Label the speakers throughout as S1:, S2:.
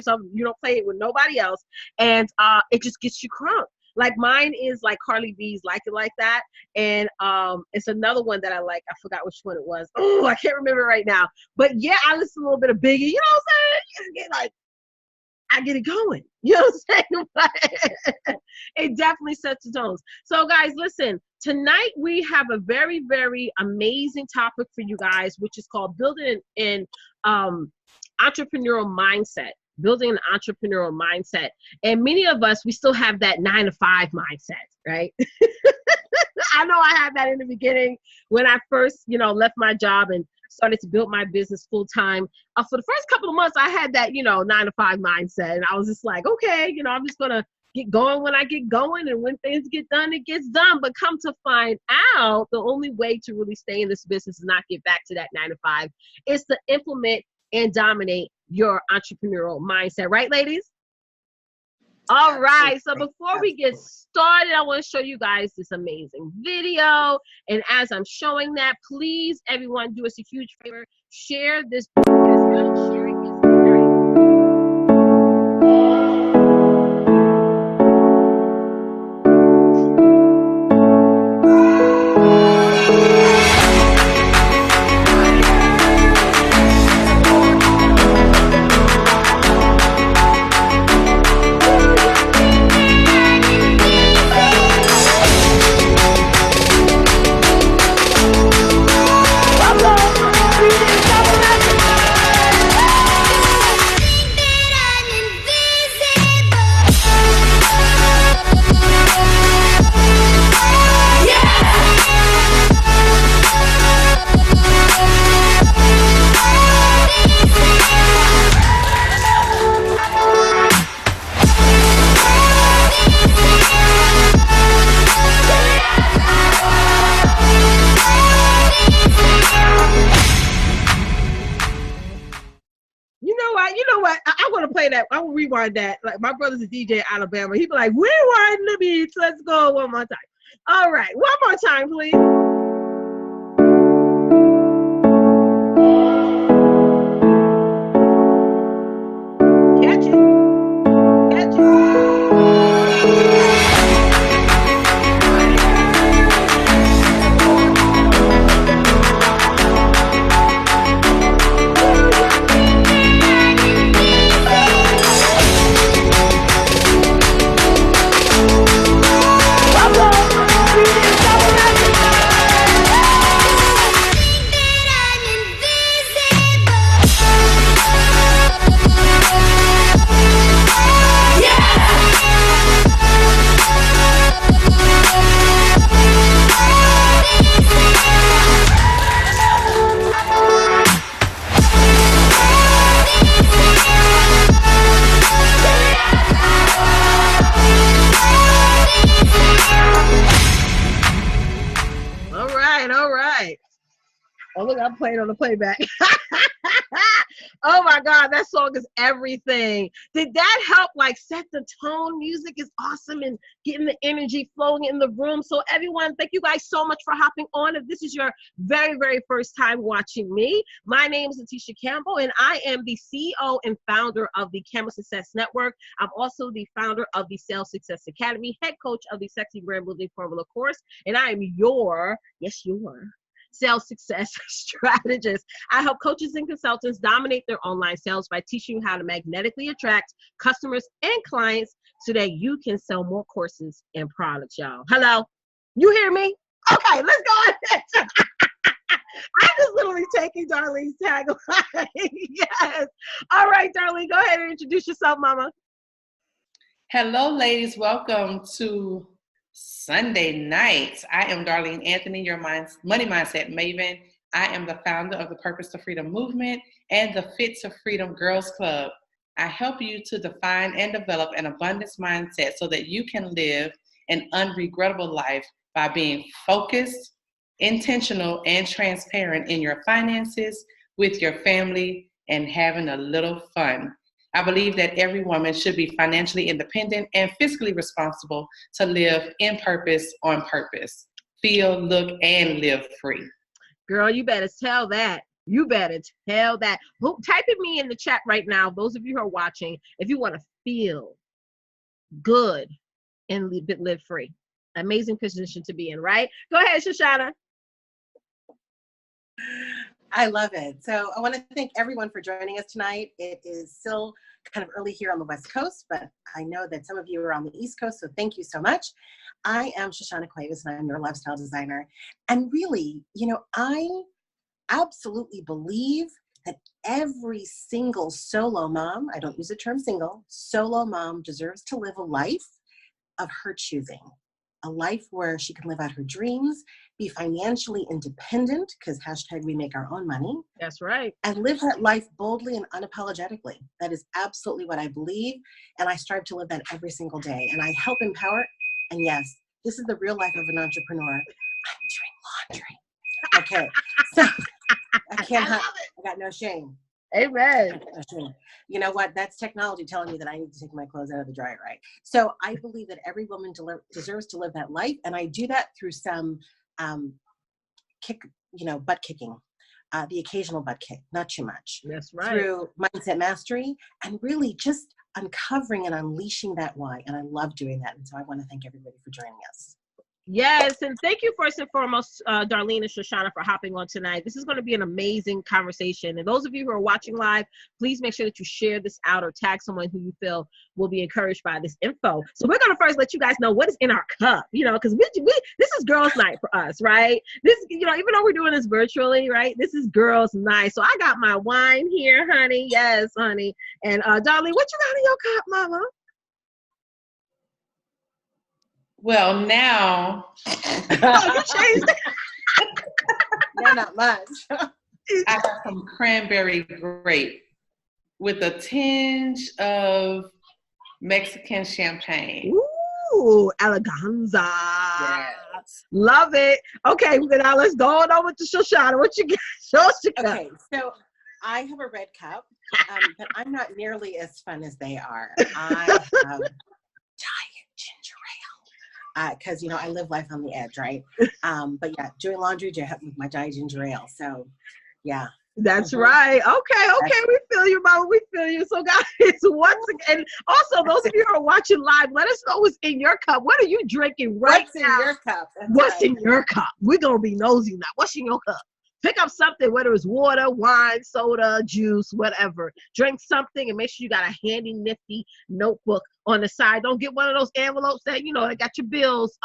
S1: yourself. You don't play it with nobody else. And it just gets you crunk. Like mine is like Carly B's Like It Like That. And it's another one that I like. I forgot which one it was. Oh, I can't remember right now. But yeah, I listen to a little bit of Biggie. You know what I'm saying? Like, I get it going. You know what I'm saying? It definitely sets the tones. So guys, listen, tonight we have a very, very amazing topic for you guys, which is called building an entrepreneurial mindset. Building an entrepreneurial mindset. And many of us, we still have that 9-to-5 mindset, right? I know I had that in the beginning when I first, left my job and started to build my business full time. For the first couple of months, I had that, 9-to-5 mindset. And I was just like, okay, I'm just going to get going when I get going. And when things get done, it gets done. But come to find out, the only way to really stay in this business and not get back to that 9-to-5 is to implement and dominate your entrepreneurial mindset. Right, ladies? All right. So before we get started, I want to show you guys this amazing video. And as I'm showing that, please, everyone, do us a huge favor. Share this podcast. Sharing is very that. I will rewind that. Like my brother's a DJ in Alabama. He'd be like, rewind the beats. Let's go one more time. All right. One more time, please. Catch it. Catch it. Oh, look, I'm playing on the playback. Oh my God, that song is everything. Did that help like set the tone? Music is awesome and getting the energy flowing in the room. So everyone, thank you guys so much for hopping on. If this is your very, very first time watching me, my name is Letitia Campbell and I am the CEO and founder of the Campbell Success Network. I'm also the founder of the Sales Success Academy, head coach of the Sexy Brand Building Formula course, and I am your sales success strategist. I help coaches and consultants dominate their online sales by teaching you how to magnetically attract customers and clients so that you can sell more courses and products, y'all. Hello? You hear me? Okay, let's go ahead. I'm just literally taking Darlene's tagline. Yes. All right, Darlene, go ahead and introduce yourself, mama.
S2: Hello, ladies. Welcome to Sunday nights. I am Darlene Anthony, your money mindset maven. I am the founder of the Purpose to Freedom movement and the Fit to Freedom Girls Club. I help you to define and develop an abundance mindset so that you can live an unregrettable life by being focused, intentional, and transparent in your finances, with your family, and having a little fun. I believe that every woman should be financially independent and fiscally responsible to live in purpose, on purpose, feel, look, and live free.
S1: Girl, you better tell that. You better tell that. Type it me in the chat right now. Those of you who are watching, if you want to feel good and live free. Amazing position to be in, right? Go ahead, Shoshana.
S3: I love it. So I want to thank everyone for joining us tonight. It is still kind of early here on the West Coast, but I know that some of you are on the East Coast, so thank you so much. I am Shoshana Cuevas, and I'm your lifestyle designer. And really, I absolutely believe that every single solo mom, I don't use the term single, solo mom deserves to live a life of her choosing. A life where she can live out her dreams, be financially independent, because hashtag we make our own money.
S1: That's right.
S3: And live that life boldly and unapologetically. That is absolutely what I believe. And I strive to live that every single day. And I help empower. And yes, this is the real life of an entrepreneur. I'm doing laundry. Okay. So I can't hide. I got no shame.
S1: Amen.
S3: You know what? That's technology telling me that I need to take my clothes out of the dryer, right? So I believe that every woman deserves to live that life. And I do that through some butt kicking, the occasional butt kick, not too much.
S1: That's right.
S3: Through mindset mastery and really just uncovering and unleashing that why. And I love doing that. And so I want to thank everybody for joining us.
S1: Yes, and thank you first and foremost, Darlene and Shoshana, for hopping on tonight. This is going to be an amazing conversation. And those of you who are watching live, please make sure that you share this out or tag someone who you feel will be encouraged by this info. So we're going to first let you guys know what is in our cup, because this is girls' night for us, right? This, even though we're doing this virtually, right? This is girls' night. So I got my wine here, honey. Yes, honey. And Darlene, what you got in your cup, mama?
S2: Well, now.
S1: Oh, you changed it.
S3: No, not much.
S2: I have some cranberry grape with a tinge of Mexican champagne.
S1: Ooh, eleganza.
S3: Yes.
S1: Love it. Okay, now let's go on over to Shoshana. What you got? Show us your cup.
S3: Okay, so I have a red cup, but I'm not nearly as fun as they are. I have giant ginger ale because I live life on the edge, right? But yeah, doing laundry with my giant ginger ale. So yeah.
S1: That's right. Okay. We feel you, Mama. We feel you. So guys, once again, and also those of you who are watching live, let us know what's in your cup. What are you drinking right now?
S3: What's in your cup?
S1: What's in your cup? We're going to be nosy now. What's in your cup? Pick up something, whether it's water, wine, soda, juice, whatever. Drink something and make sure you got a handy, nifty notebook on the side. Don't get one of those envelopes that, they got your bills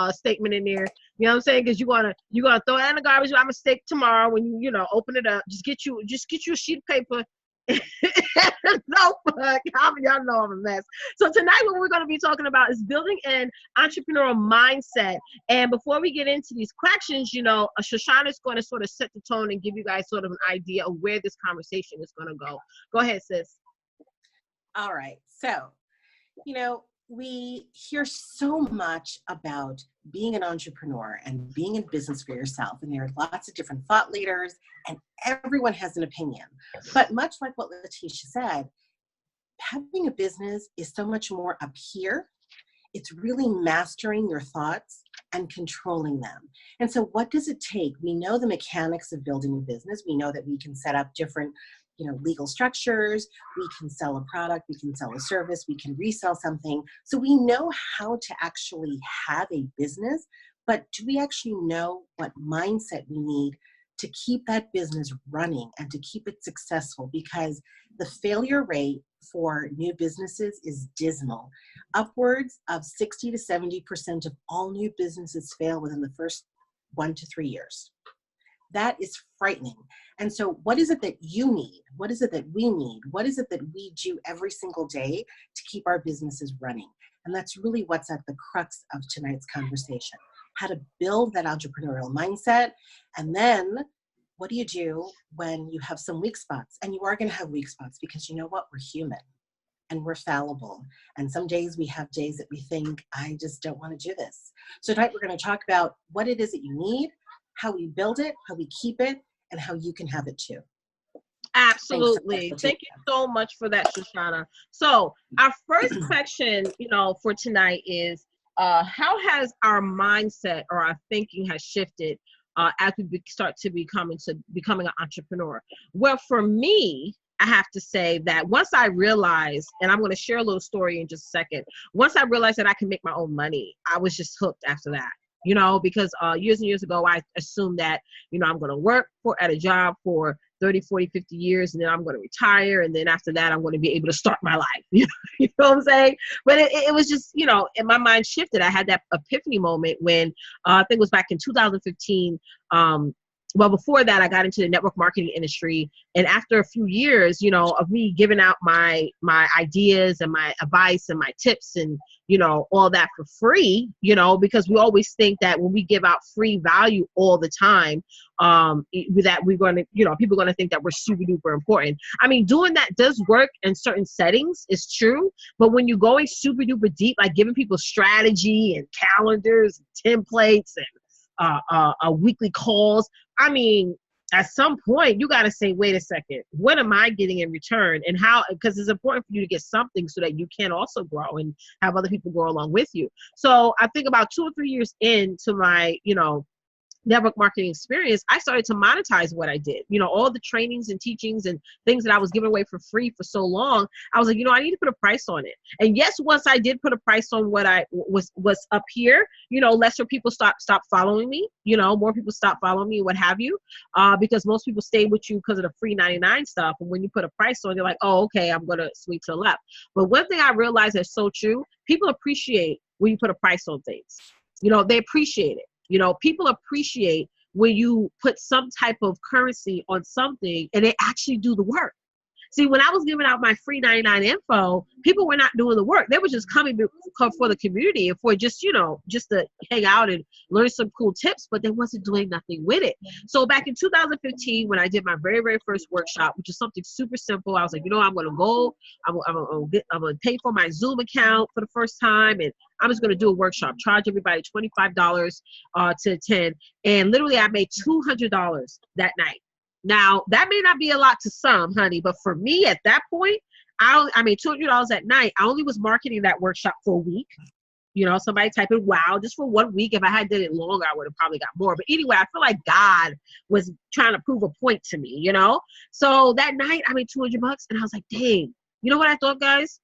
S1: statement in there. You know what I'm saying? Because you're gonna throw it in the garbage by mistake tomorrow when you open it up. Just get you a sheet of paper. Notebook. Y'all know I'm a mess. So tonight what we're going to be talking about is building an entrepreneurial mindset. And before we get into these questions, Shoshana is going to sort of set the tone and give you guys sort of an idea of where this conversation is going to go. Go ahead, sis.
S3: All right. So, we hear so much about being an entrepreneur and being in business for yourself. And there are lots of different thought leaders and everyone has an opinion. But much like what Letitia said, having a business is so much more up here. It's really mastering your thoughts and controlling them. And so what does it take? We know the mechanics of building a business. We know that we can set up different legal structures, we can sell a product, we can sell a service, we can resell something. So we know how to actually have a business, but do we actually know what mindset we need to keep that business running and to keep it successful? Because the failure rate for new businesses is dismal. Upwards of 60 to 70% of all new businesses fail within the first 1 to 3 years. That is frightening. And so what is it that you need? What is it that we need? What is it that we do every single day to keep our businesses running? And that's really what's at the crux of tonight's conversation. How to build that entrepreneurial mindset. And then what do you do when you have some weak spots? And you are going to have weak spots because you know what? We're human and we're fallible. And some days we have days that we think, I just don't want to do this. So tonight we're going to talk about what it is that you need, how we build it, how we keep it, and how you can have it too.
S1: Absolutely. Thank you so much for that, Shoshana. So our first question, for tonight is, how has our mindset or our thinking has shifted as we start to becoming an entrepreneur? Well, for me, I have to say that once I realized, and I'm going to share a little story in just a second. Once I realized that I can make my own money, I was just hooked after that. Because years and years ago, I assumed that, I'm going to work at a job for 30, 40, 50 years, and then I'm going to retire. And then after that, I'm going to be able to start my life. You know what I'm saying? But it was just, and my mind shifted. I had that epiphany moment when I think it was back in 2015. Well, before that, I got into the network marketing industry. And after a few years, of me giving out my ideas and my advice and my tips and, all that for free, because we always think that when we give out free value all the time, that we're going to, people are going to think that we're super duper important. I mean, doing that does work in certain settings, is true. But when you're going super duper deep, like giving people strategy and calendars and templates and weekly calls, I mean, at some point you got to say, wait a second, what am I getting in return, and how? Because it's important for you to get something so that you can also grow and have other people grow along with you. So I think about 2 or 3 years into my, network marketing experience, I started to monetize what I did. All the trainings and teachings and things that I was giving away for free for so long, I was like, I need to put a price on it. And yes, once I did put a price on what I was up here, lesser people stopped following me, more people stopped following me, what have you, because most people stay with you because of the free 99 stuff. And when you put a price on, they're like, oh, okay, I'm going to swing to the left. But one thing I realized that's so true, people appreciate when you put a price on things. They appreciate it. People appreciate when you put some type of currency on something and they actually do the work. See, when I was giving out my free 99 info, people were not doing the work. They were just coming for the community and for just to hang out and learn some cool tips, but they wasn't doing nothing with it. So back in 2015, when I did my very, very first workshop, which is something super simple, I was like, I'm going to go, I'm going to pay for my Zoom account for the first time, and I'm just going to do a workshop, charge everybody $25 to attend. And literally I made $200 that night. Now, that may not be a lot to some, honey, but for me at that point, I made $200 that night. I only was marketing that workshop for a week. Somebody type in wow, just for 1 week. If I had did it longer, I would have probably got more. But anyway, I feel like God was trying to prove a point to me, So that night I made $200 and I was like, dang, you know what I thought, guys?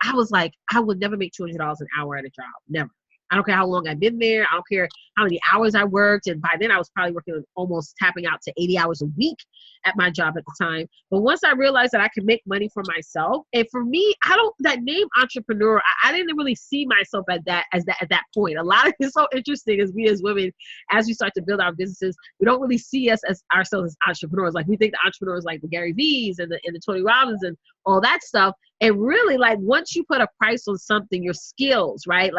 S1: I was like, I would never make $200 an hour at a job. Never. I don't care how long I've been there. I don't care how many hours I worked. And by then I was probably working almost tapping out to 80 hours a week at my job at the time. But once I realized that I could make money for myself, and for me, that name entrepreneur, I didn't really see myself at that point. A lot of it's so interesting as we as women, as we start to build our businesses, we don't really see ourselves as entrepreneurs. Like we think the entrepreneurs like the Gary V's and the Tony Robbins and all that stuff. And really, like once you put a price on something, your skills, right?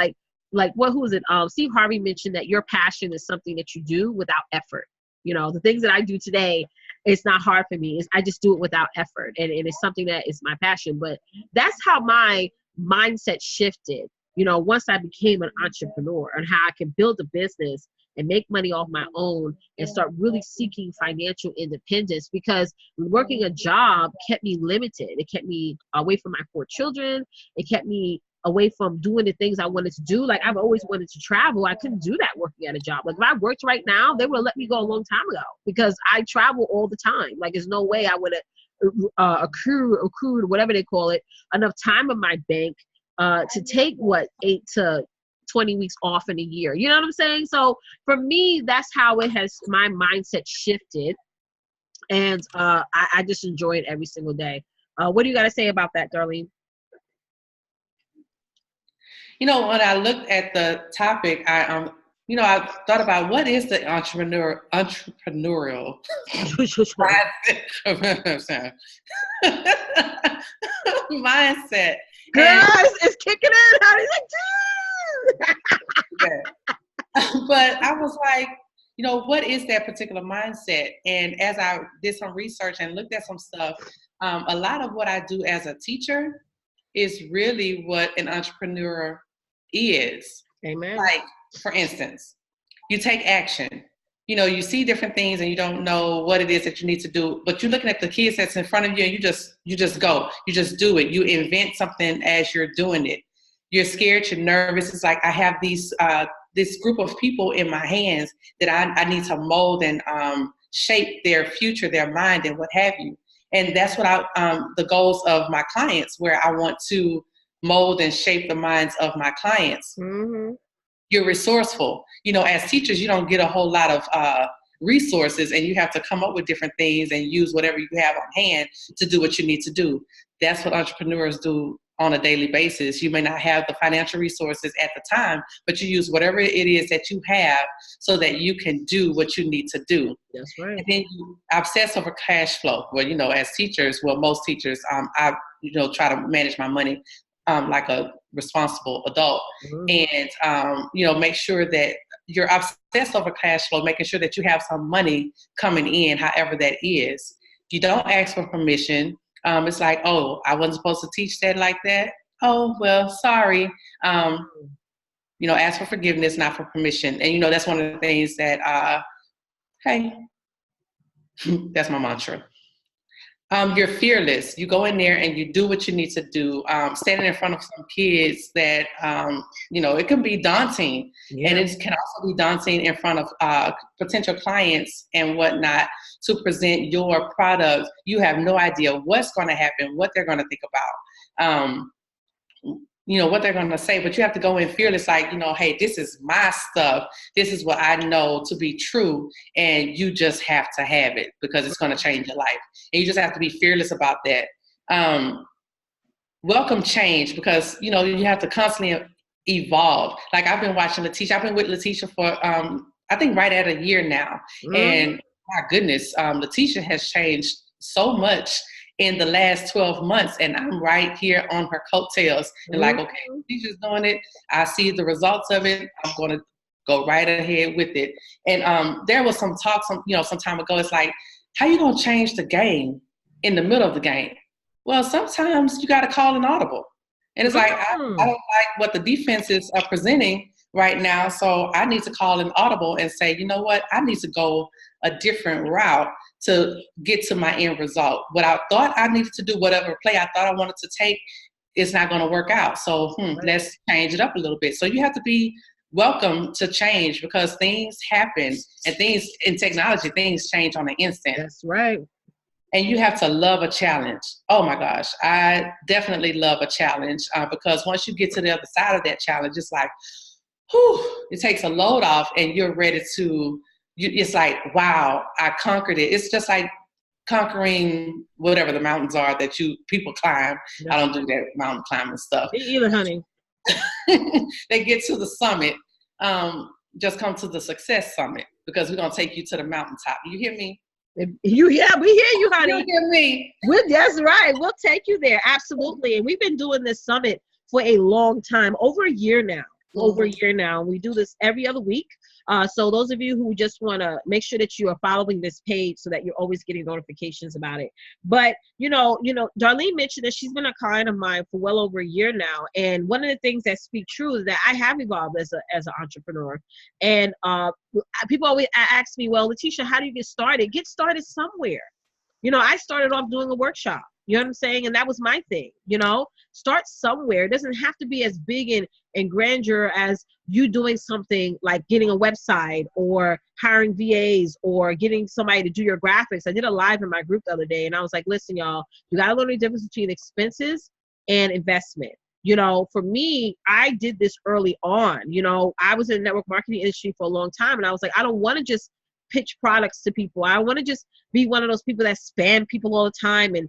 S1: Who is it? Steve Harvey mentioned that your passion is something that you do without effort. The things that I do today, it's not hard for me. I just do it without effort. And it's something that is my passion. But that's how my mindset shifted, once I became an entrepreneur, and how I can build a business and make money off my own and start really seeking financial independence, because working a job kept me limited. It kept me away from my 4 children. It kept me away from doing the things I wanted to do. Like I've always wanted to travel. I couldn't do that working at a job. Like if I worked right now, they would have let me go a long time ago because I travel all the time. Like there's no way I would have accrued, whatever they call it, enough time in my bank to take 8 to 20 weeks off in a year. You know what I'm saying? So for me, that's how my mindset shifted. And I just enjoy it every single day. What do you got to say about that, Darlene?
S2: When I looked at the topic, I thought about what is the entrepreneurial mindset.
S1: Guys, it's kicking in. Honey.
S2: But I was like, what is that particular mindset? And as I did some research and looked at some stuff, a lot of what I do as a teacher is really what an entrepreneur is.
S1: Amen.
S2: Like, for instance, you take action. You see different things and you don't know what it is that you need to do, but you're looking at the kids that's in front of you and you just go. You just do it. You invent something as you're doing it. You're scared, you're nervous. It's like I have these this group of people in my hands that I need to mold and shape their future, their mind, and what have you. And that's what the goals of my clients, where I want to mold and shape the minds of my clients.
S1: Mm-hmm.
S2: You're resourceful. As teachers, you don't get a whole lot of resources, and you have to come up with different things and use whatever you have on hand to do what you need to do. That's what entrepreneurs do on a daily basis. You may not have the financial resources at the time, but you use whatever it is that you have so that you can do what you need to do.
S1: That's right.
S2: And then you obsess over cash flow. Well, as teachers, most teachers, I try to manage my money like a responsible adult. Mm-hmm. And, make sure that you're obsessed over cash flow, making sure that you have some money coming in, however that is. You don't ask for permission. It's like, oh, I wasn't supposed to teach that like that. Oh, well, sorry. Ask for forgiveness, not for permission. And, that's one of the things that, hey, that's my mantra. You're fearless. You go in there and you do what you need to do. Standing in front of some kids that, it can be daunting. Yeah. And it can also be daunting in front of potential clients and whatnot to present your product. You have no idea what's going to happen, what they're going to think about, what they're going to say. But you have to go in fearless, like, hey, this is my stuff. This is what I know to be true. And you just have to have it because it's going to change your life. And you just have to be fearless about that. Welcome change, because, you have to constantly evolve. Like, I've been watching Letitia. I've been with Letitia for, I think, right at a year now. Mm-hmm. And my goodness, Letitia has changed so much in the last 12 months, and I'm right here on her coattails. And like, okay, Letitia's doing it. I see the results of it. I'm going to go right ahead with it. And there was some talk, some time ago. It's like, how you going to change the game in the middle of the game? Well, sometimes you got to call an audible. And it's like, I don't like what the defenses are presenting right now, so I need to call an audible and say, you know what? I need to go a different route to get to my end result. What I thought I needed to do, whatever play I thought I wanted to take, is not going to work out. So let's change it up a little bit. So you have to be welcome to change, because things happen, and things in technology, things change on an instant.
S1: That's right.
S2: And you have to love a challenge. Oh my gosh, I definitely love a challenge, because once you get to the other side of that challenge, it's like, whew, it takes a load off, and you're ready to, it's like, wow, I conquered it. It's just like conquering whatever the mountains are that people climb. Yeah. I don't do that mountain climbing stuff.
S1: Me either, honey.
S2: They get to the summit. Just come to the success summit, because we're going to take you to the mountaintop. You hear me?
S1: Yeah, we hear you, honey.
S2: You hear me?
S1: That's right. We'll take you there. Absolutely. And we've been doing this summit for a long time, over a year now. Over a year now. We do this every other week. So those of you who just want to make sure that you are following this page so that you're always getting notifications about it. But, Darlene mentioned that she's been a client of mine for well over a year now. And one of the things that speak true is that I have evolved as an entrepreneur. And people always ask me, well, Letitia, how do you get started? Get started somewhere. I started off doing a workshop. You know what I'm saying? And that was my thing, start somewhere. It doesn't have to be as big and grandeur as you doing something like getting a website or hiring VAs or getting somebody to do your graphics. I did a live in my group the other day, and I was like, listen, y'all, you got to learn the difference between expenses and investment. For me, I did this early on. I was in the network marketing industry for a long time, and I was like, I don't want to just pitch products to people. I want to just be one of those people that spam people all the time and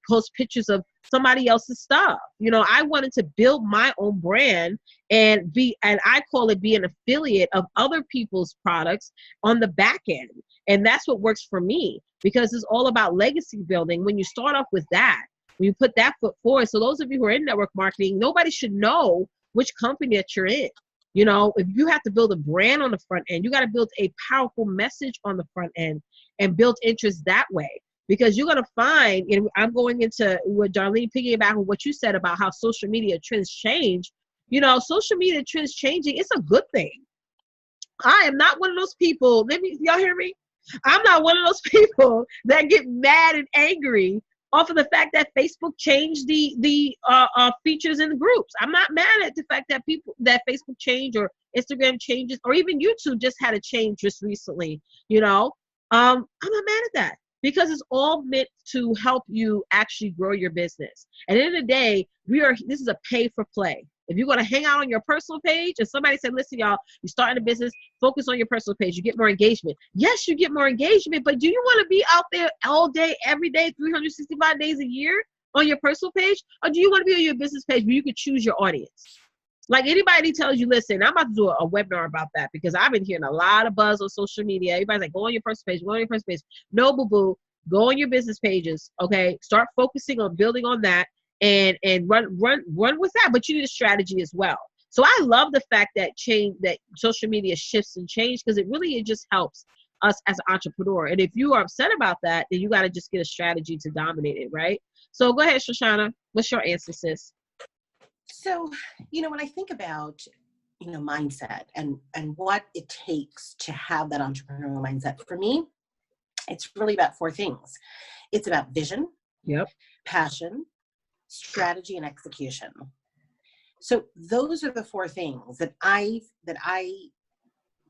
S1: post pictures of somebody else's stuff. I wanted to build my own brand and I call it be an affiliate of other people's products on the back end. And that's what works for me, because it's all about legacy building. When you start off with that, when you put that foot forward. So those of you who are in network marketing, nobody should know which company that you're in. If you have to build a brand on the front end, you got to build a powerful message on the front end and build interest that way. Because you're going to find, and I'm going into what Darlene, piggyback on what you said about how social media trends change. Social media trends changing, it's a good thing. I am not one of those people, y'all hear me? I'm not one of those people that get mad and angry off of the fact that Facebook changed the features in the groups. I'm not mad at the fact that Facebook changed or Instagram changes, or even YouTube just had a change just recently, you know, I'm not mad at that because it's all meant to help you actually grow your business. At the end of the day, this is a pay for play. If you're going to hang out on your personal page and somebody said, listen, y'all, you're starting a business, focus on your personal page, you get more engagement. Yes, you get more engagement, but do you want to be out there all day, every day, 365 days a year on your personal page? Or do you want to be on your business page where you can choose your audience? Like anybody tells you, listen, I'm about to do a webinar about that because I've been hearing a lot of buzz on social media. Everybody's like, go on your personal page, go on your personal page. No, boo-boo, go on your business pages, okay? Start focusing on building on that and run with that, but you need a strategy as well. So I love the fact that social media shifts and change because it just helps us as an entrepreneur. And if you are upset about that, then you got to just get a strategy to dominate it, right? So go ahead, Shoshana. What's your answer, sis?
S3: So, when I think about, mindset and what it takes to have that entrepreneurial mindset, for me, it's really about four things. It's about vision, passion, strategy, and execution. So those are the four things that I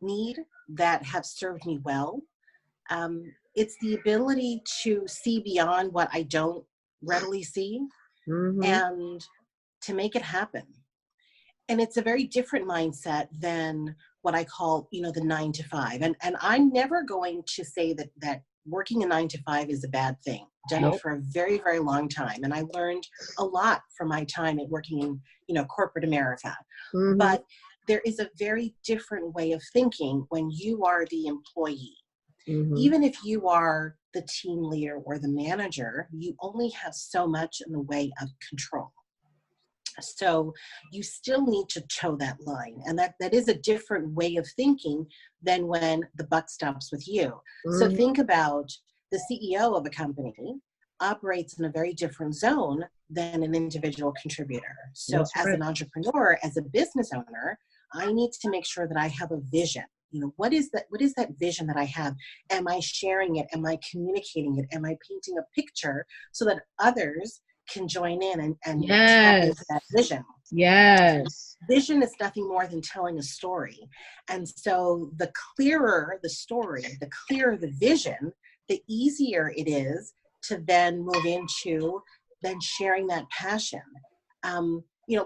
S3: need that have served me well. It's the ability to see beyond what I don't readily see and to make it happen. And it's a very different mindset than what I call, the 9 to 5. And I'm never going to say that working a 9 to 5 is a bad thing. Done it for a very, very long time. And I learned a lot from my time at working in, corporate America. But there is a very different way of thinking when you are the employee. Even if you are the team leader or the manager, you only have so much in the way of control. So you still need to toe that line. And that is a different way of thinking than when the buck stops with you. So think about the CEO of a company operates in a very different zone than an individual contributor. So as an entrepreneur, as a business owner, I need to make sure that I have a vision. What is that vision that I have? Am I sharing it? Am I communicating it? Am I painting a picture so that others can join in and tap into that vision?
S1: Yes.
S3: Vision is nothing more than telling a story. And so the clearer the story, the clearer the vision, the easier it is to then move into then sharing that passion.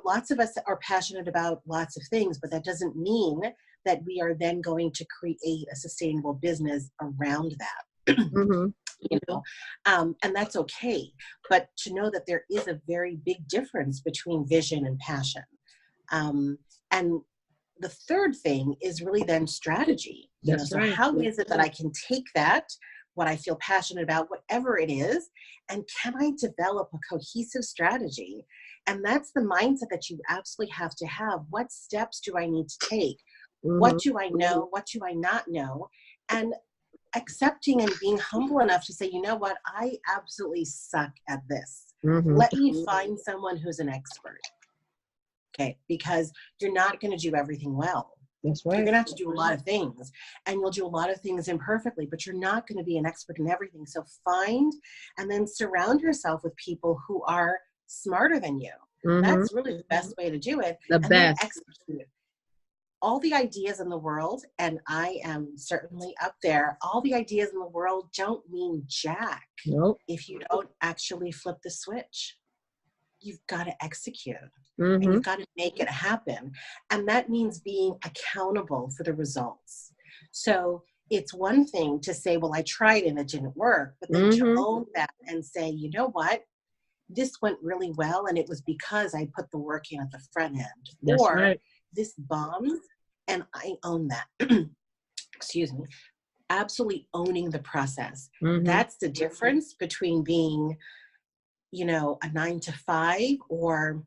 S3: Lots of us are passionate about lots of things, but that doesn't mean that we are then going to create a sustainable business around that. And that's okay. But to know that there is a very big difference between vision and passion. And the third thing is really then strategy. So how is it that I can take that, what I feel passionate about, whatever it is, and can I develop a cohesive strategy? And that's the mindset that you absolutely have to have. What steps do I need to take? What do I know? What do I not know? And accepting and being humble enough to say, you know what, I absolutely suck at this. Let me find someone who's an expert. Okay, because you're not going to do everything well.
S1: That's right.
S3: You're going to have to do a lot of things, and you'll do a lot of things imperfectly, but you're not going to be an expert in everything. So find and then surround yourself with people who are smarter than you. That's really the best way to do it. Then execute. All the ideas in the world, and I am certainly up there, all the ideas in the world don't mean jack if you don't actually flip the switch. You've got to execute and you've got to make it happen. And that means being accountable for the results. So it's one thing to say, well, I tried and it didn't work, but then to own that and say, you know what? This went really well, and it was because I put the work in at the front end. This bombed, and I own that. Excuse me. Absolutely owning the process. That's the difference between being, a 9 to 5 or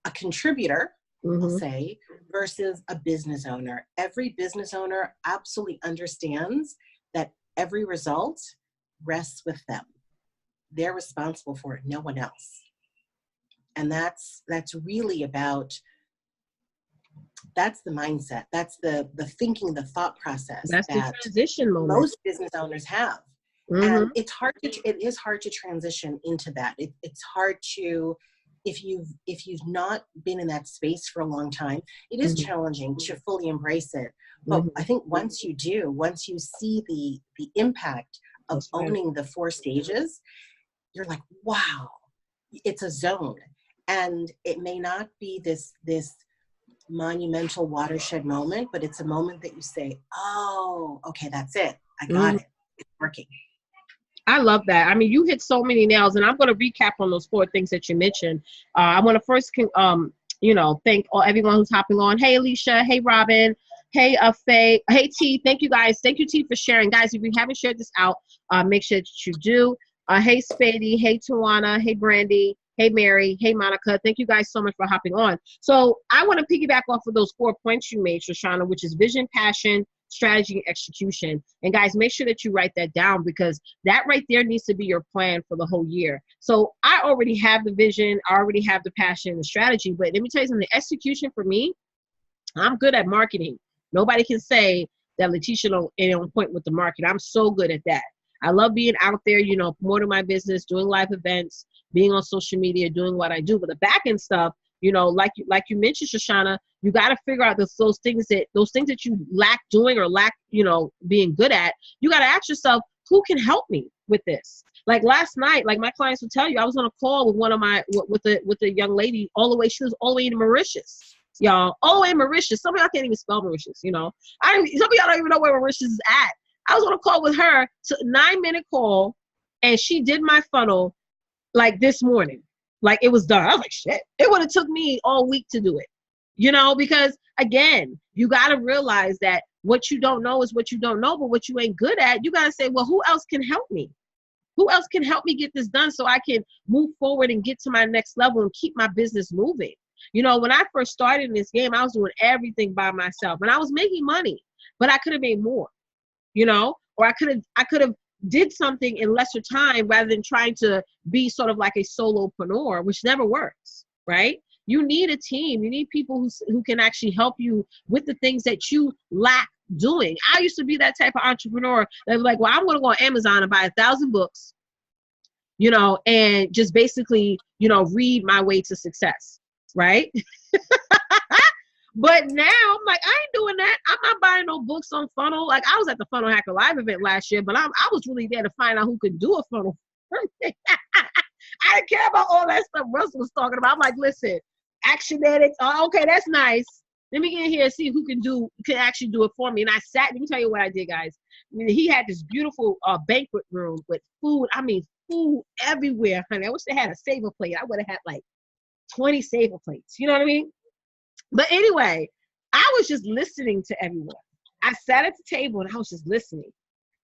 S3: a contributor, I'll say, versus a business owner. Every business owner absolutely understands that every result rests with them. They're responsible for it, no one else. And that's really about, that's the mindset. That's the thinking, the thought process.
S1: That's the transition moment
S3: most business owners have. And it is hard to transition into that. It's hard to if you've not been in that space for a long time, it is challenging to fully embrace it. But I think once you do, once you see the impact of owning the 4 stages, you're like, wow, it's a zone. And it may not be this monumental watershed moment, but it's a moment that you say, oh, okay, that's it. I got it. It's working.
S1: I love that. I mean, you hit so many nails, and I'm going to recap on those 4 things that you mentioned. I want to first, thank everyone who's hopping on. Hey, Alicia. Hey, Robin. Hey, Faye. Hey, T. Thank you, guys. Thank you, T, for sharing. Guys, if you haven't shared this out, make sure that you do. Hey, Spady. Hey, Tawana. Hey, Brandy. Hey, Mary. Hey, Monica. Thank you guys so much for hopping on. So I want to piggyback off of those 4 points you made, Shoshana, which is vision, passion, strategy, and execution. And guys, make sure that you write that down, because that right there needs to be your plan for the whole year. So I already have the vision, I already have the passion and the strategy, but let me tell you something, the execution for me, I'm good at marketing. Nobody can say that Letitia ain't on point with the market. I'm so good at that. I love being out there, promoting my business, doing live events, being on social media, doing what I do. But the back end stuff, like you mentioned, Shoshana, you got to figure out those things that you lack doing or lack, being good at. You got to ask yourself, who can help me with this? Like last night, like my clients will tell you, I was on a call with with a young lady she was all the way in Mauritius. Y'all, all the way in Mauritius. Some of y'all can't even spell Mauritius, some of y'all don't even know where Mauritius is at. I was on a call with her, 9-minute call, and she did my funnel like this morning. Like it was done. I was like, shit, it would have took me all week to do it, because again, you got to realize that what you don't know is what you don't know, but what you ain't good at, you got to say, well, who else can help me? Who else can help me get this done so I can move forward and get to my next level and keep my business moving? When I first started in this game, I was doing everything by myself and I was making money, but I could have made more, or I could have did something in lesser time rather than trying to be sort of like a solopreneur, which never works, right? You need a team. You need people who can actually help you with the things that you lack doing. I used to be that type of entrepreneur that was like, well, I'm going to go on Amazon and buy 1,000 books, and just basically, read my way to success, right? But now I'm like, I ain't doing that. I'm not buying no books on funnel. Like I was at the Funnel Hacker Live event last year, but I was really there to find out who could do a funnel for me. I didn't care about all that stuff Russell was talking about. I'm like, listen, Actionetics. Oh, okay, that's nice. Let me get in here and see who can actually do it for me. And I sat, let me tell you what I did, guys. He had this beautiful banquet room with food. I mean, food everywhere, honey. I wish they had a saver plate. I would have had like 20 saver plates. You know what I mean? But anyway, I was just listening to everyone. I sat at the table and I was just listening.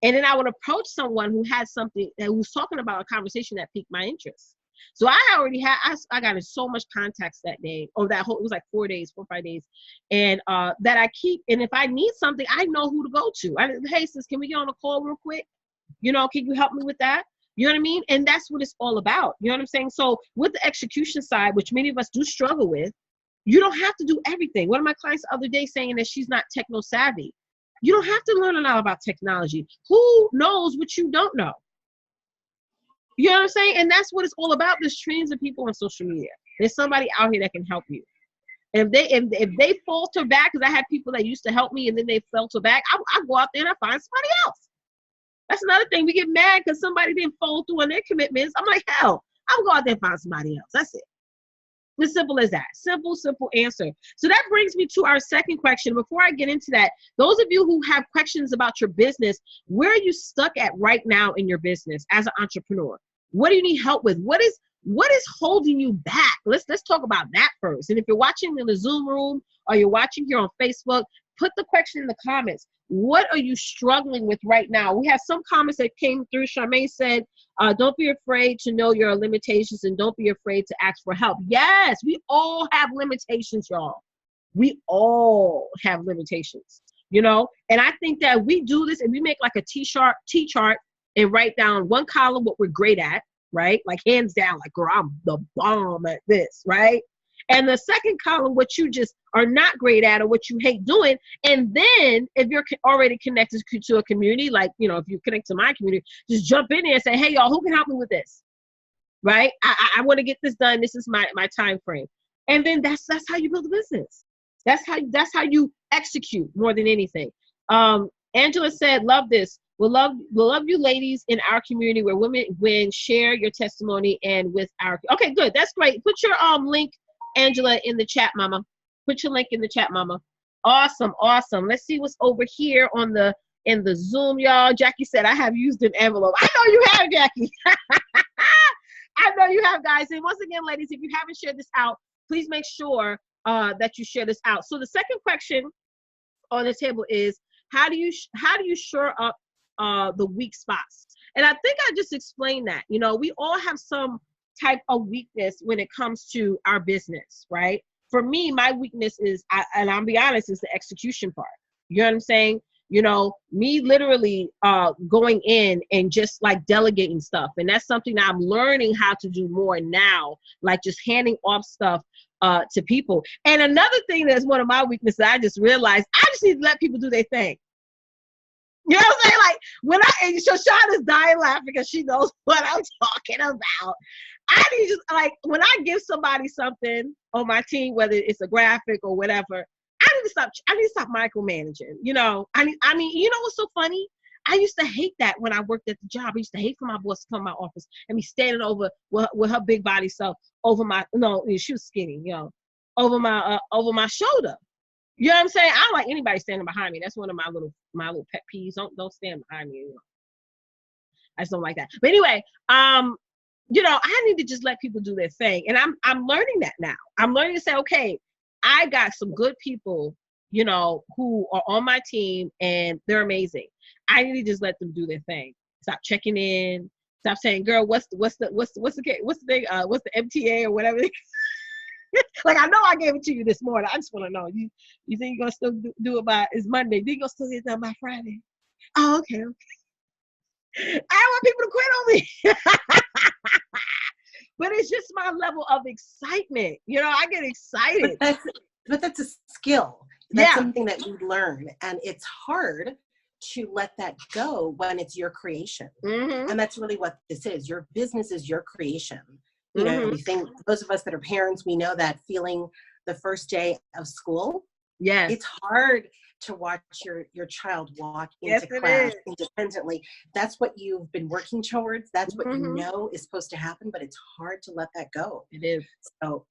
S1: And then I would approach someone who had something, that was talking about a conversation that piqued my interest. So I got in so much context that day, or it was like 4 or 5 days. And that I keep, and if I need something, I know who to go to. Hey sis, can we get on a call real quick? Can you help me with that? You know what I mean? And that's what it's all about. You know what I'm saying? So with the execution side, which many of us do struggle with, you don't have to do everything. One of my clients the other day saying that she's not techno savvy. You don't have to learn a lot about technology. Who knows what you don't know? You know what I'm saying? And that's what it's all about. There's trillions of people on social media. There's somebody out here that can help you. And if they falter back, because I had people that used to help me and then they falter back, I go out there and I find somebody else. That's another thing. We get mad because somebody didn't follow through on their commitments. I'm like, hell, I'll go out there and find somebody else. That's it. As simple as that. Simple answer. So that brings me to our second question. Before I get into that, those of you who have questions about your business, where are you stuck at right now in your business as an entrepreneur? What do you need help with? What is holding you back? Let's talk about that first. And if you're watching in the Zoom room or you're watching here on Facebook, put the question in the comments. What are you struggling with right now? We have some comments that came through. Charmaine said, don't be afraid to know your limitations and don't be afraid to ask for help. Yes, we all have limitations, y'all. We all have limitations, and I think that we do this and we make like a T-chart and write down one column what we're great at, right? Like hands down, like, girl, I'm the bomb at this, right? And the second column, what you just are not great at or what you hate doing. And then if you're already connected to a community, like, if you connect to my community, just jump in there and say, hey, y'all, who can help me with this? right? I want to get this done. This is my time frame. And then that's how you build a business. That's how you execute more than anything. Angela said, love this. We'll love you ladies in our community where women share your testimony and with our, okay, good. That's great. Put your link, Angela, in the chat, mama. Put your link in the chat, mama. Awesome. Let's see what's over here in the Zoom, y'all. Jackie said, I have used an envelope. I know you have, Jackie. I know you have, guys. And once again, ladies, if you haven't shared this out, please make sure that you share this out. So the second question on the table is, how do you shore up the weak spots? And I think I just explained that. You know, we all have some type of weakness when it comes to our business, right? For me, my weakness is, and I'll be honest, is the execution part. You know what I'm saying? You know, me literally going in and just like delegating stuff. And that's something that I'm learning how to do more now, like just handing off stuff to people. And another thing that's one of my weaknesses, I just realized, I just need to let people do their thing. You know what I'm saying? Like when and Shoshana's dying laughing because she knows what I'm talking about. I need to, like, when I give somebody something on my team, whether it's a graphic or whatever, I need to stop micromanaging. You know, I mean, you know what's so funny? I used to hate that when I worked at the job. I used to hate for my boss to come to my office and be standing over with her big body self over my, no, she was skinny, you know, over my shoulder. You know what I'm saying? I don't like anybody standing behind me. That's one of my little pet peeves. Don't stand behind me. You know? I just don't like that. But anyway, you know, I need to just let people do their thing. And I'm learning that now. I'm learning to say, okay, I got some good people, you know, who are on my team and they're amazing. I need to just let them do their thing. Stop checking in. Stop saying, girl, what's the MTA or whatever. Like, I know I gave it to you this morning. I just want to know, you think you're gonna still do it by, it's Monday? Think you're gonna still get it done by Friday? Oh, okay. I want people to quit on me. But it's just my level of excitement. You know, I get excited.
S3: But that's a skill. That's something that you learn. And it's hard to let that go when it's your creation. Mm-hmm. And that's really what this is. Your business is your creation. You know, we think, those of us that are parents, we know that feeling the first day of school. Yes. It's hard to watch your child walk into class independently. That's what you've been working towards. That's what you know is supposed to happen, but it's hard to let that go. It is. So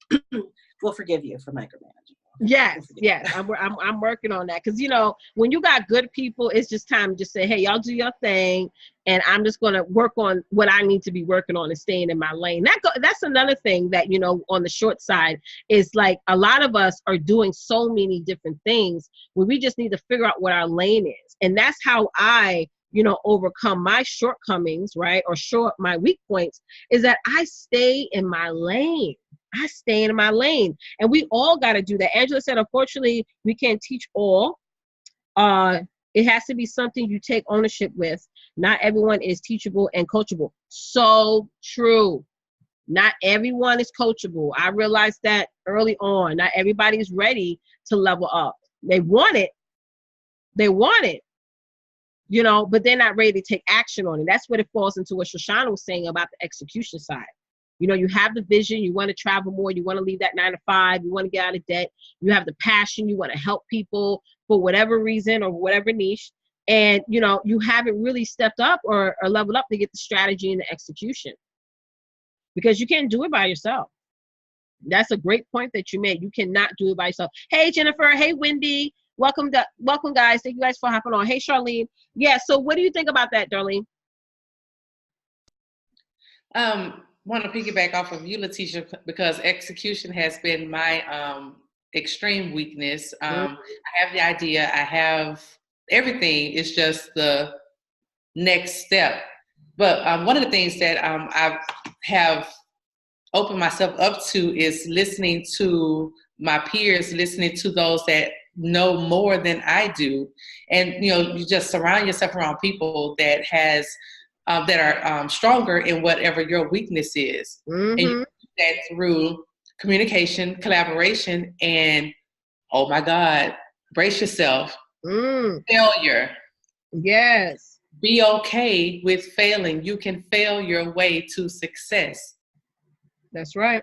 S3: we'll forgive you for micromanaging. Yes. I'm working on that. Because, you know, when you got good people, it's just time to just say, hey, y'all do your thing. And I'm just going to work on what I need to be working on and staying in my lane. That's another thing that, you know, on the short side is like a lot of us are doing so many different things where we just need to figure out what our lane is. And that's how I, you know, overcome my shortcomings, right? Or my weak points is that I stay in my lane. I stay in my lane. And we all got to do that. Angela said, unfortunately, we can't teach all. It has to be something you take ownership with. Not everyone is teachable and coachable. So true. Not everyone is coachable. I realized that early on. Not everybody is ready to level up. They want it, you know, but they're not ready to take action on it. That's what it falls into what Shoshana was saying about the execution side. You know, you have the vision, you want to travel more, you want to leave that 9 to 5, you want to get out of debt, you have the passion, you want to help people for whatever reason or whatever niche. And, you know, you haven't really stepped up or leveled up to get the strategy and the execution because you can't do it by yourself. That's a great point that you made. You cannot do it by yourself. Hey, Jennifer. Hey, Wendy. Welcome, guys. Thank you guys for hopping on. Hey, Charlene. Yeah. So what do you think about that, Darlene?
S2: Want to piggyback off of you, Letitia, because execution has been my extreme weakness. I have the idea, I have everything. It's just the next step. But one of the things that I have opened myself up to is listening to my peers, listening to those that know more than I do. And, you know, you just surround yourself around people that are stronger in whatever your weakness is. And you do that through communication, collaboration, and, oh my God, brace yourself. Failure. Yes. Be okay with failing. You can fail your way to success.
S1: That's right.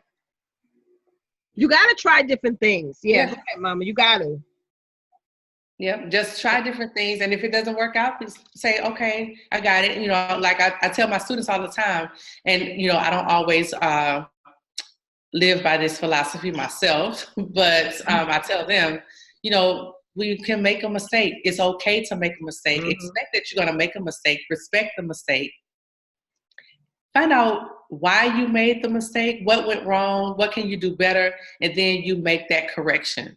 S1: You got to try different things. Yeah. Go ahead, Mama. You got to.
S2: Yep, just try different things. And if it doesn't work out, please say, okay, I got it. You know, like I tell my students all the time, and, you know, I don't always live by this philosophy myself, but I tell them, you know, we can make a mistake. It's okay to make a mistake. Expect that you're going to make a mistake. Respect the mistake. Find out why you made the mistake, what went wrong, what can you do better, and then you make that correction.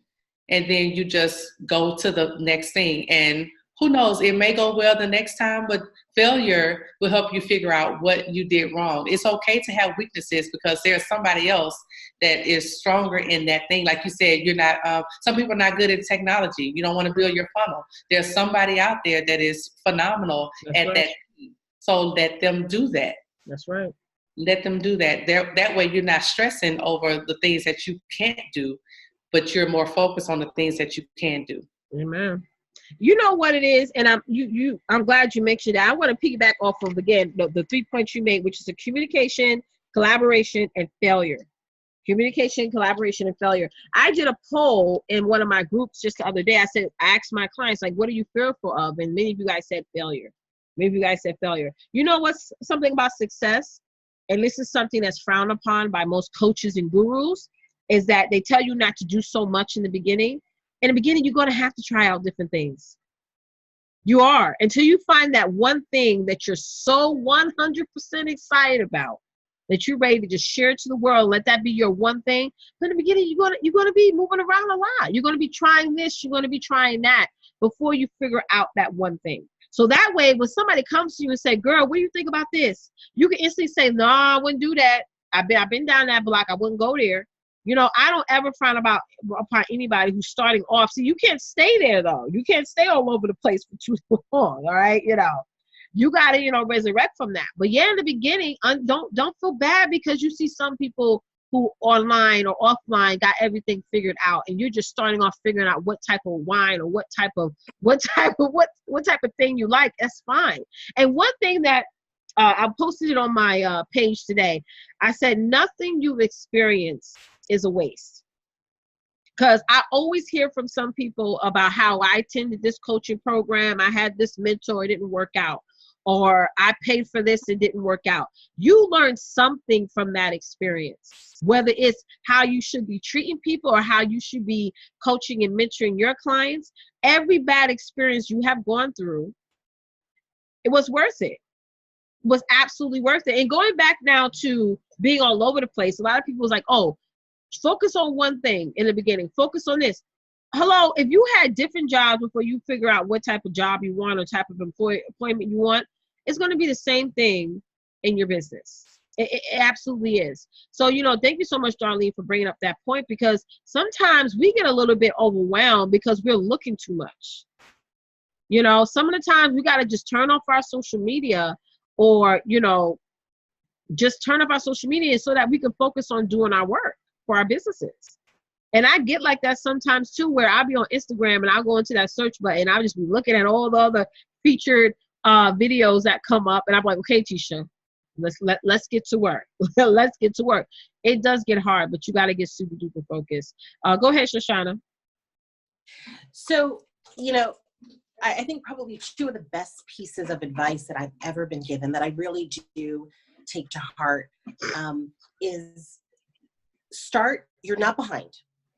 S2: And then you just go to the next thing. And who knows, it may go well the next time, but failure will help you figure out what you did wrong. It's okay to have weaknesses because there's somebody else that is stronger in that thing. Like you said, you're not, some people are not good at technology. You don't want to build your funnel. There's somebody out there that is phenomenal at that. So let them do that.
S1: That's right.
S2: Let them do that. That way you're not stressing over the things that you can't do, but you're more focused on the things that you can do.
S1: Amen. You know what it is, and I'm glad you mentioned that. I want to piggyback off of, again, the 3 points you made, which is the communication, collaboration, and failure. Communication, collaboration, and failure. I did a poll in one of my groups just the other day. I asked my clients, like, what are you fearful of? And many of you guys said failure. Many of you guys said failure. You know what's something about success? And this is something that's frowned upon by most coaches and gurus, is that they tell you not to do so much in the beginning. In the beginning, you're going to have to try out different things. You are, until you find that one thing that you're so 100% excited about, that you're ready to just share it to the world. Let that be your one thing. But in the beginning, you're going to be moving around a lot. You're going to be trying this. You're going to be trying that before you figure out that one thing. So that way, when somebody comes to you and say, girl, what do you think about this? You can instantly say, no, I wouldn't do that. I've been down that block. I wouldn't go there. You know, I don't ever frown upon anybody who's starting off. So you can't stay there, though. You can't stay all over the place for too long, all right? You know, you got to, you know, resurrect from that. But yeah, in the beginning, don't feel bad because you see some people who online or offline got everything figured out, and you're just starting off figuring out what type of wine or what type of thing you like. That's fine. And one thing that I posted it on my page today. I said, nothing you've experienced is a waste. Because I always hear from some people about how I attended this coaching program. I had this mentor, it didn't work out. Or I paid for this, it didn't work out. You learn something from that experience, whether it's how you should be treating people or how you should be coaching and mentoring your clients. Every bad experience you have gone through, it was worth it. Was absolutely worth it. And going back now to being all over the place, a lot of people was like, oh, focus on one thing in the beginning. Focus on this. Hello, if you had different jobs before you figure out what type of job you want or type of employment you want, it's going to be the same thing in your business. It absolutely is. So, you know, thank you so much, Darlene, for bringing up that point, because sometimes we get a little bit overwhelmed because we're looking too much. You know, some of the times we got to just turn off our social media, or, you know, just turn off our social media so that we can focus on doing our work for our businesses. And I get like that sometimes too, where I'll be on Instagram and I'll go into that search button. I'll just be looking at all the other featured videos that come up. And I'm like, okay, Tisha, let's get to work. Let's get to work. It does get hard, but you got to get super duper focused. Go ahead, Shoshana.
S3: So, you know, I think probably two of the best pieces of advice that I've ever been given that I really do take to heart is start, you're not behind.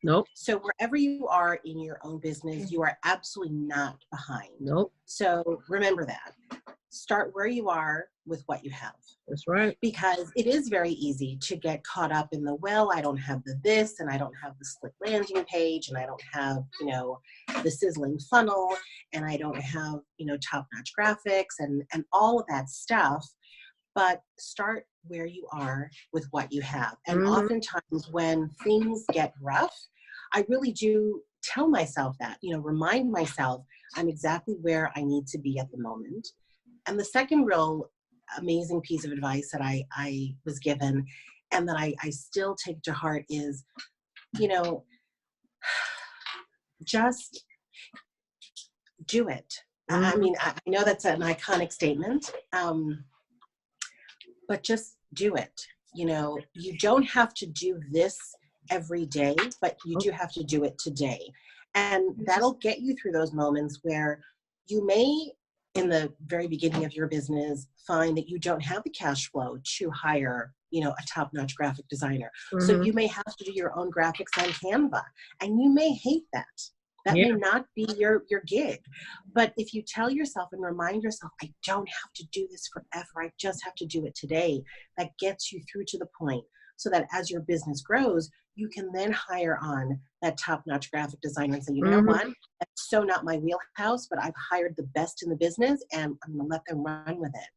S1: Nope.
S3: So wherever you are in your own business, you are absolutely not behind.
S1: Nope.
S3: So remember that. Start where you are with what you have.
S1: That's right.
S3: Because it is very easy to get caught up in the, well, I don't have the this, and I don't have the slick landing page, and I don't have, you know, the sizzling funnel, and I don't have, you know, top-notch graphics and all of that stuff. But start where you are with what you have. And oftentimes when things get rough, I really do tell myself that, you know, remind myself I'm exactly where I need to be at the moment. And the second real amazing piece of advice that I was given and that I still take to heart is, you know, just do it. I mean, I know that's an iconic statement, but just do it. you know, you don't have to do this every day, but you do have to do it today. And that'll get you through those moments where you may, in the very beginning of your business, find that you don't have the cash flow to hire, you know, a top-notch graphic designer.
S1: Mm-hmm.
S3: So you may have to do your own graphics on Canva, and you may hate that. That may not be your gig. But if you tell yourself and remind yourself, I don't have to do this forever, I just have to do it today, that gets you through to the point so that as your business grows, you can then hire on that top-notch graphic designer and say, you know what, that's so not my wheelhouse, but I've hired the best in the business and I'm gonna let them run with it.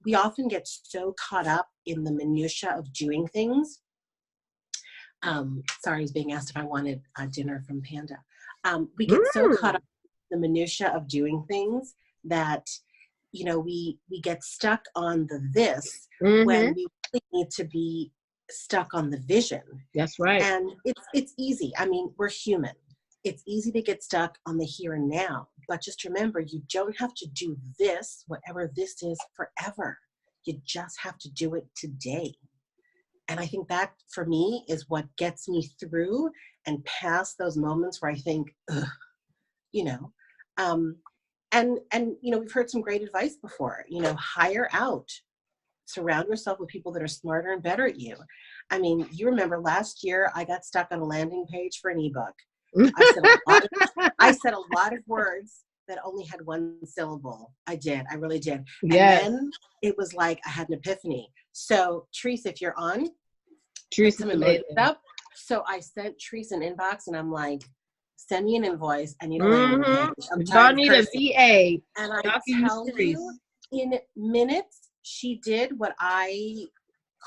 S3: We often get so caught up in the minutia of doing things. Sorry, I was being asked if I wanted dinner from Panda. We get so caught up in the minutia of doing things that, you know, we get stuck on the this when we really need to be stuck on the vision.
S1: That's right.
S3: And it's easy. I mean, we're human. It's easy to get stuck on the here and now. But just remember, you don't have to do this, whatever this is, forever. You just have to do it today. And I think that, for me, is what gets me through and past those moments where I think, ugh, you know. And you know, we've heard some great advice before. You know, hire out. Surround yourself with people that are smarter and better at you. I mean, you remember last year I got stuck on a landing page for an ebook. I said a lot of words that only had one syllable. I did. I really did.
S1: Yes.
S3: And then it was like I had an epiphany. So, Therese, if you're on,
S1: Therese made
S3: it up. So I sent Therese an inbox, and I'm like, send me an invoice. I need a landing page.
S1: Y'all need a VA.
S3: And I tell you, in minutes, she did what I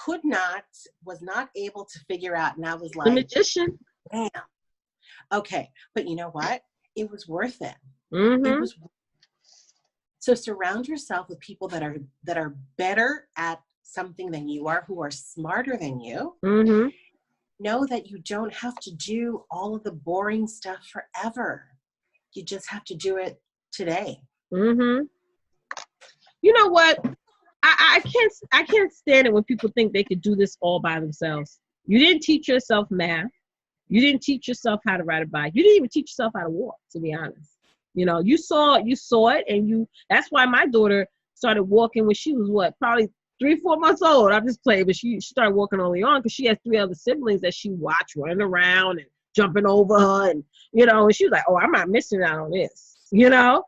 S3: was not able to figure out. And I was like,
S1: the magician.
S3: Damn. Okay. But you know what? It was worth it.
S1: It
S3: was. So surround yourself with people that are better at something than you are, who are smarter than you. Know that you don't have to do all of the boring stuff forever. You just have to do it today.
S1: You know what? I can't stand it when people think they could do this all by themselves. You didn't teach yourself math. You didn't teach yourself how to ride a bike. You didn't even teach yourself how to walk, to be honest. You know, you saw it, and that's why my daughter started walking when she was probably 3-4 months old. I'm just playing, but she started walking early on because she has 3 other siblings that she watched running around and jumping over her, and you know, and she was like, oh, I'm not missing out on this. You know,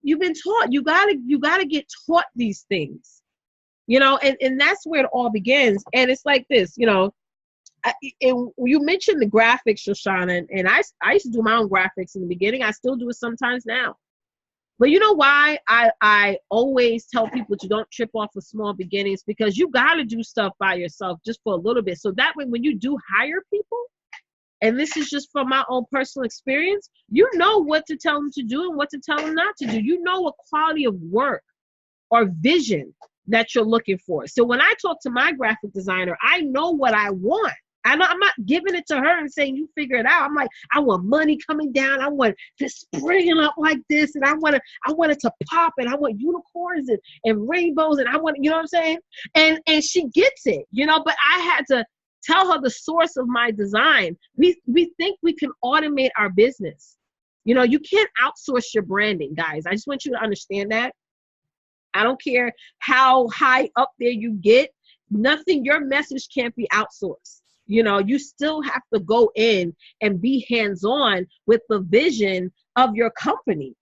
S1: you've been taught. You gotta get taught these things. You know, and that's where it all begins. And it's like this, you know. And you mentioned the graphics, Shoshana, and I used to do my own graphics in the beginning. I still do it sometimes now. But you know why I always tell people to don't trip off of small beginnings? Because you got to do stuff by yourself just for a little bit. So that way, when you do hire people, and this is just from my own personal experience, you know what to tell them to do and what to tell them not to do. You know what quality of work or vision that you're looking for. So when I talk to my graphic designer, I know what I want. I'm not giving it to her and saying, you figure it out. I'm like, I want money coming down. I want this springing up like this. And I want it to pop. And I want unicorns and rainbows. And I want, you know what I'm saying? And she gets it, you know, but I had to tell her the source of my design. We think we can automate our business. You know, you can't outsource your branding, guys. I just want you to understand that. I don't care how high up there you get. Your message can't be outsourced. You know, you still have to go in and be hands-on with the vision of your company.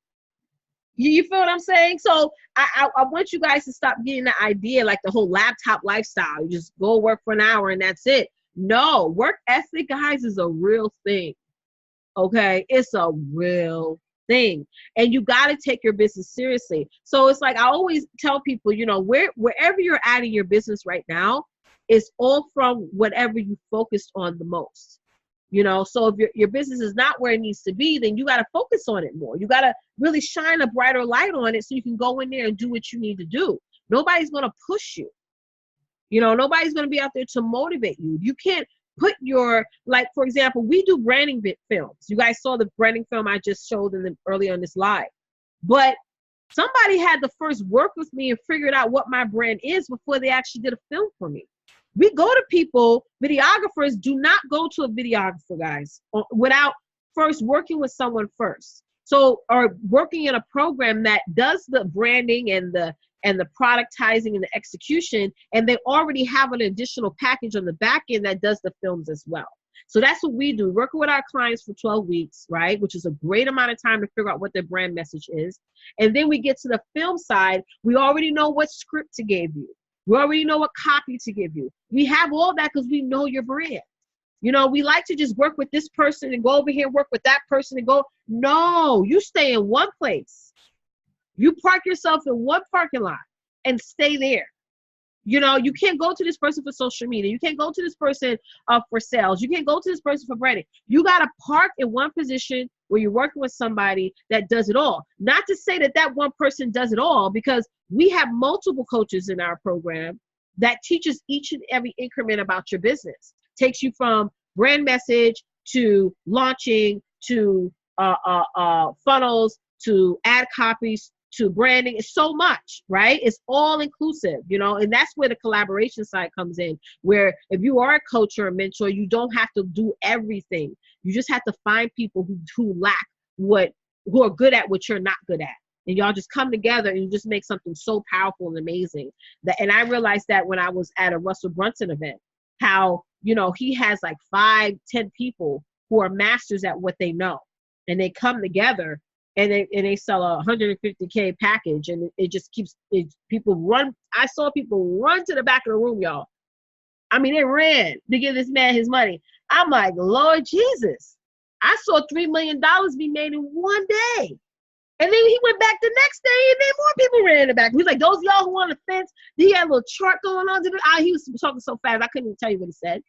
S1: You feel what I'm saying? So I want you guys to stop getting the idea like the whole laptop lifestyle. You just go work for an hour and that's it. No, work ethic, guys, is a real thing. Okay? It's a real thing. And you got to take your business seriously. So it's like I always tell people, you know, wherever you're at in your business right now, it's all from whatever you focused on the most. You know, so if your business is not where it needs to be, then you got to focus on it more. You got to really shine a brighter light on it so you can go in there and do what you need to do. Nobody's going to push you. You know, nobody's going to be out there to motivate you. You can't put like, for example, we do branding films. You guys saw the branding film I just showed earlier in this live. But Somebody had to first work with me and figure out what my brand is before they actually did a film for me. We go to people, videographers do not go to a videographer, guys, without first working with someone first. So, or working in a program that does the branding and the productizing and the execution, and they already have an additional package on the back end that does the films as well. So that's what we do, working with our clients for 12 weeks, right? Which is a great amount of time to figure out what their brand message is. And then we get to the film side. We already know what script to give you. We already know what copy to give you. We have all that because we know your brand. You know, we like to just work with this person and go over here and work with that person and go. No, you stay in one place. You park yourself in one parking lot and stay there. You know, you can't go to this person for social media. You can't go to this person for sales. You can't go to this person for branding. You got to park in one position where you're working with somebody that does it all. Not to say that that one person does it all, because we have multiple coaches in our program that teaches each and every increment about your business. Takes you from brand message to launching to funnels to ad copies to branding. It's so much, right? It's all inclusive, you know, and that's where the collaboration side comes in, where if you are a coach or a mentor, you don't have to do everything. You just have to find people who lack who are good at what you're not good at. And y'all just come together and you just make something so powerful and amazing. And I realized that when I was at a Russell Brunson event, how, you know, he has like 5-10 people who are masters at what they know, and they come together and they sell a $150K package, and it just keeps people run. I saw people run to the back of the room, y'all. I mean, they ran to give this man his money. I'm like, Lord Jesus, I saw $3 million be made in one day. And then he went back the next day, and then more people ran in the back. He was like, those y'all who on the fence, he had a little chart going on. He was talking so fast, I couldn't even tell you what he said.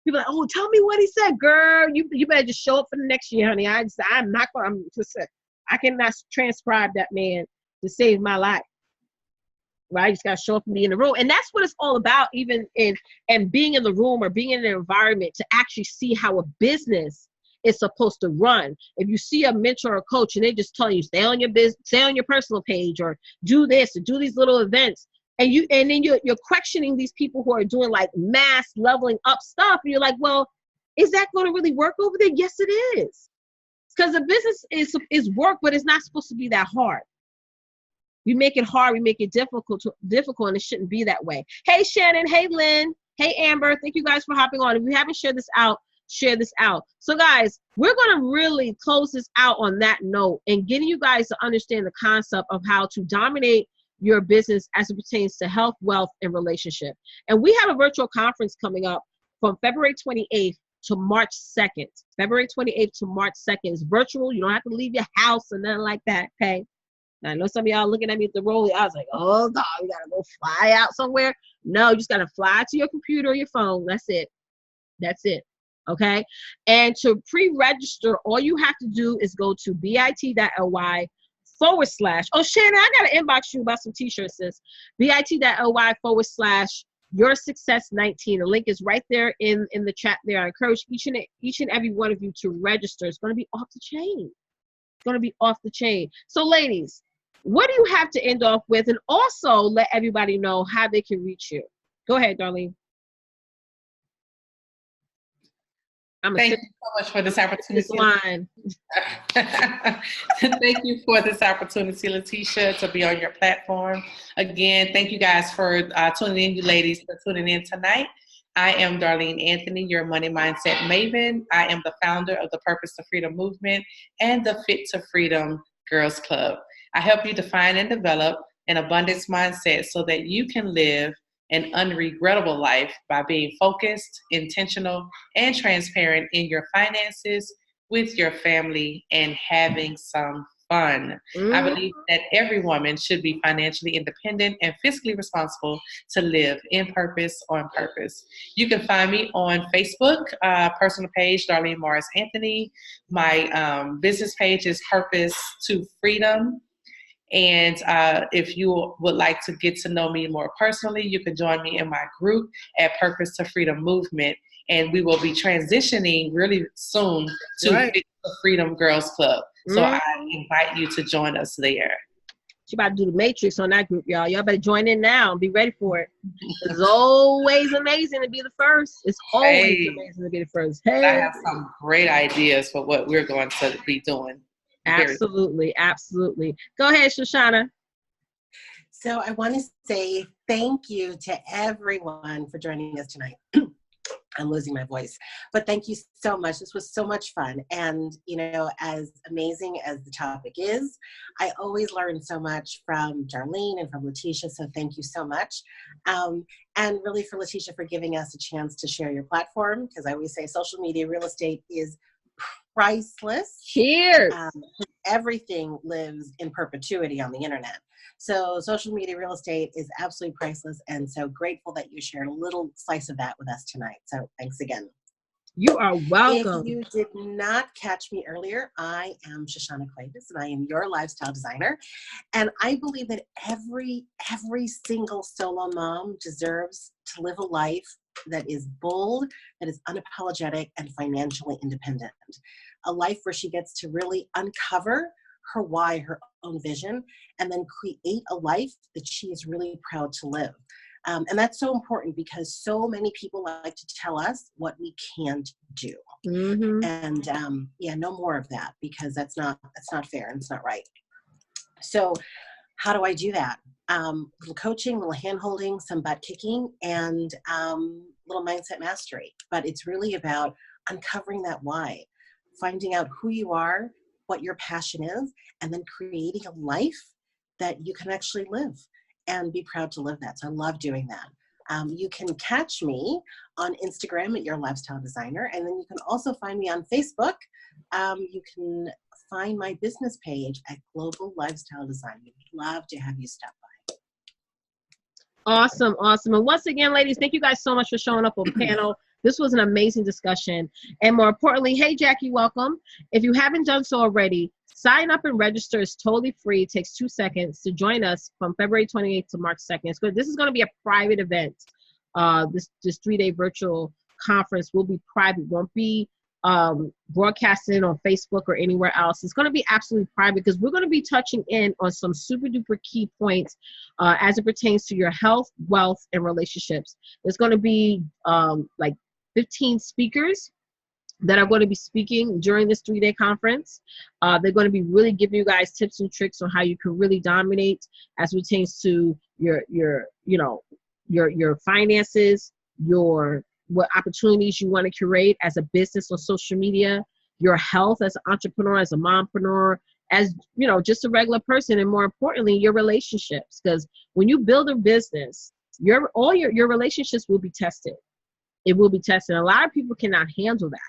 S1: People like, oh, tell me what he said, girl. You better just show up for the next year, honey. I cannot transcribe that man to save my life. Right? You just got to show up and be in the room. And that's what it's all about, even and being in the room or being in an environment to actually see how a business is supposed to run. If you see a mentor or coach and they just tell you, stay on your business, stay on your personal page, or do this, or do these little events, and then you're questioning these people who are doing like mass leveling up stuff, and you're like, well, is that going to really work over there? Yes, it is. Because the business is work, but it's not supposed to be that hard. We make it hard, we make it difficult, and it shouldn't be that way. Hey, Shannon. Hey, Lynn. Hey, Amber. Thank you guys for hopping on. If you haven't shared this out, share this out. So, guys, we're going to really close this out on that note and getting you guys to understand the concept of how to dominate your business as it pertains to health, wealth, and relationship. And we have a virtual conference coming up from February 28th to March 2nd. February 28th to March 2nd is virtual. You don't have to leave your house or nothing like that, okay? Now, I know some of y'all looking at me at the rollie. I was like, oh, God, we got to go fly out somewhere. No, you just got to fly to your computer or your phone. That's it. That's it. Okay? And to pre-register, all you have to do is go to bit.ly/. Oh, Shannon, I got to inbox you about some t-shirts, sis. bit.ly/yoursuccess19. The link is right there in the chat there. I encourage each and every one of you to register. It's going to be off the chain. It's going to be off the chain. So, ladies, what do you have to end off with? And also let everybody know how they can reach you. Go ahead, Darlene.
S2: Thank you so much for this opportunity. Thank you for this opportunity, Letitia, to be on your platform. Again, thank you guys for tuning in, you ladies, for tuning in tonight. I am Darlene Anthony, your money mindset maven. I am the founder of the Purpose to Freedom movement and the Fit to Freedom Girls Club. I help you define and develop an abundance mindset so that you can live an unregrettable life by being focused, intentional, and transparent in your finances, with your family, and having some fun. I believe that every woman should be financially independent and fiscally responsible to live in purpose on purpose. You can find me on Facebook, personal page, Darlene Morris Anthony. My business page is Purpose to Freedom. And if you would like to get to know me more personally, you can join me in my group at Purpose to Freedom Movement. And we will be transitioning really soon to Fit to Freedom Girls Club. So I invite you to join us there.
S1: She about to do the Matrix on that group, y'all. Y'all better join in now and be ready for it. It's always amazing to be the first. It's always amazing to be the first. Hey,
S2: I have some great ideas for what we're going to be doing.
S1: Absolutely, absolutely. Go ahead, Shoshana.
S3: So I want to say thank you to everyone for joining us tonight. I'm losing my voice, but thank you so much. This was so much fun. And, you know, as amazing as the topic is, I always learn so much from Darlene and from Letitia. So thank you so much. And really for Letitia for giving us a chance to share your platform, because I always say social media real estate is priceless.
S1: Cheers.
S3: Everything lives in perpetuity on the internet. So social media real estate is absolutely priceless, and so grateful that you shared a little slice of that with us tonight. So thanks again.
S1: You are welcome.
S3: If you did not catch me earlier, I am Shoshana Cuevas, and I am your lifestyle designer. And I believe that every single solo mom deserves to live a life that is bold, that is unapologetic, and financially independent. A life where she gets to really uncover her why, her own vision, and then create a life that she is really proud to live. And that's so important because so many people like to tell us what we can't do.
S1: Mm-hmm.
S3: And yeah, no more of that, because that's not fair and it's not right. So how do I do that? Little coaching, little hand holding, some butt kicking, and little mindset mastery. But it's really about uncovering that why, finding out who you are, what your passion is, and then creating a life that you can actually live and be proud to live that. So I love doing that. You can catch me on Instagram at Your Lifestyle Designer, and then you can also find me on Facebook. You can find my business page at Global Lifestyle Design. We'd love to have you stop by.
S1: Awesome, awesome. And once again, ladies, thank you guys so much for showing up on the panel. This was an amazing discussion. And more importantly, hey, Jackie, welcome. If you haven't done so already, sign up and register. It's totally free. It takes 2 seconds to join us from February 28th to March 2nd. This is going to be a private event. This 3-day virtual conference will be private. Won't be broadcasted on Facebook or anywhere else. It's going to be absolutely private because we're going to be touching in on some super duper key points as it pertains to your health, wealth, and relationships. There's going to be like 15 speakers that are going to be speaking during this 3-day conference. They're going to be really giving you guys tips and tricks on how you can really dominate as it pertains to your finances, what opportunities you want to create as a business on social media, your health as an entrepreneur, as a mompreneur, as just a regular person, and more importantly, your relationships. Because when you build a business, your relationships will be tested. It will be tested. A lot of people cannot handle that,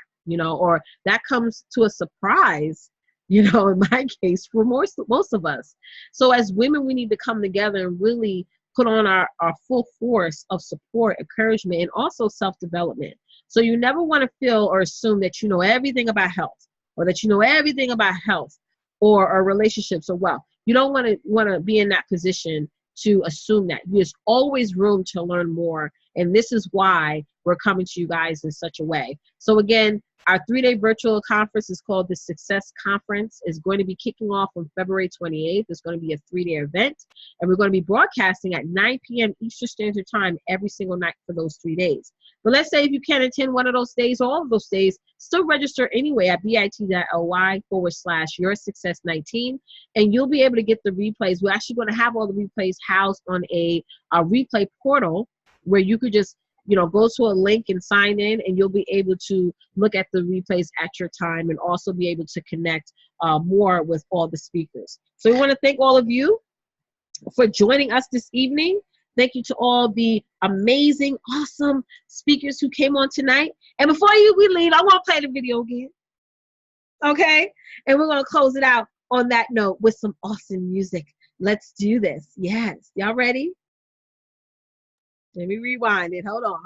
S1: or that comes to a surprise, in my case, for most of us. So as women, we need to come together and really put on our full force of support, encouragement, and also self-development. So you never want to feel or assume that you know everything about health, or that you know everything about health or relationships or wealth. You don't want to be in that position to assume that. There's always room to learn more. And this is why we're coming to you guys in such a way. So again, our 3-day virtual conference is called the Success Conference. It's going to be kicking off on February 28th. It's going to be a 3-day event. And we're going to be broadcasting at 9 p.m. Eastern Standard Time every single night for those 3 days. But let's say if you can't attend one of those days or all of those days, still register anyway at bit.ly/yoursuccess19. And you'll be able to get the replays. We're actually going to have all the replays housed on a replay portal where you could just go to a link and sign in, and you'll be able to look at the replays at your time and also be able to connect more with all the speakers. So we want to thank all of you for joining us this evening. Thank you to all the amazing, awesome speakers who came on tonight. And before we leave, I want to play the video again. Okay? And we're going to close it out on that note with some awesome music. Let's do this. Yes. Y'all ready? Let me rewind it. Hold on.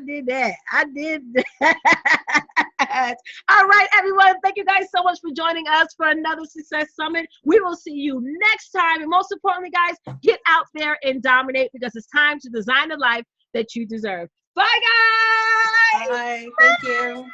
S1: did that. I did that. All right, everyone. Thank you guys so much for joining us for another Success Summit. We will see you next time. And most importantly, guys, get out there and dominate, because it's time to design a life that you deserve. Bye, guys.
S3: Bye. Thank you.